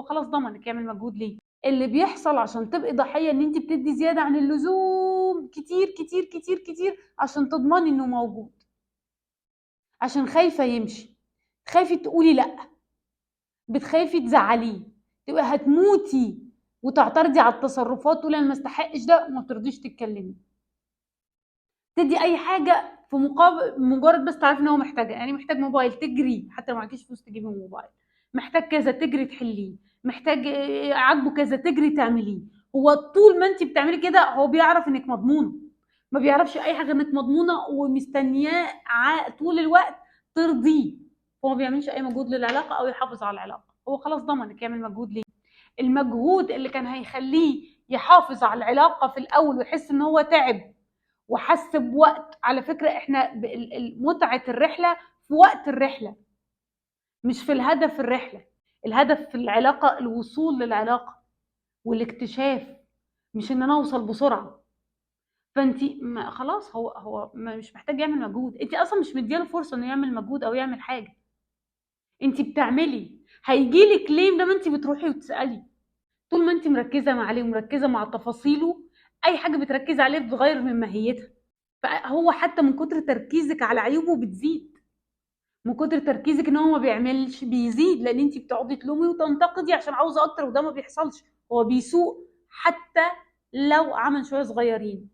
هو خلاص ضمنك، يعمل مجهود ليه؟ اللي بيحصل عشان تبقي ضحيه ان انت بتدي زياده عن اللزوم كتير كتير كتير كتير عشان تضمني انه موجود، عشان خايفه يمشي، خايفه تقولي لا، بتخافي تزعليه، تبقى هتموتي وتعترضي على التصرفات، تقولي انا ما استحقش ده وما ترضيش تتكلمي. تدي اي حاجه في مقابل مجرد بس تعرفي ان هو محتاجها، يعني محتاج موبايل تجري حتى لو معكيش فلوس تجيبي موبايل، محتاج كذا تجري تحليه، محتاج عاجبه كذا تجري تعمليه. هو طول ما انت بتعملي كده هو بيعرف انك مضمونه، ما بيعرفش اي حاجه انك مضمونه ومستنياه طول الوقت ترضيه. هو ما بيعملش اي مجهود للعلاقه او يحافظ على العلاقه، هو خلاص ضمنك، يعمل مجهود ليه؟ المجهود اللي كان هيخليه يحافظ على العلاقه في الاول ويحس ان هو تعب وحس بوقت. على فكره احنا متعه الرحله في وقت الرحله، مش في الهدف الرحله. الهدف في العلاقه الوصول للعلاقه والاكتشاف، مش ان انا اوصل بسرعه. فانت خلاص هو مش محتاج يعمل مجهود، انت اصلا مش مدياله فرصه انه يعمل مجهود او يعمل حاجه. انت بتعملي، هيجيلك ليه لما انت بتروحي وتسالي. طول ما انت مركزه مع عليه ومركزه مع تفاصيله، اي حاجه بتركزي عليه بتغير من ماهيتها. فهو حتى من كتر تركيزك على عيوبه بتزيد، من كتر تركيزك ان هو ما بيعملش بيزيد، لان انت بتقعدي تلومي وتنتقدي عشان عاوزه اكتر، وده ما بيحصلش. هو بيسوق حتى لو عمل شويه صغيرين.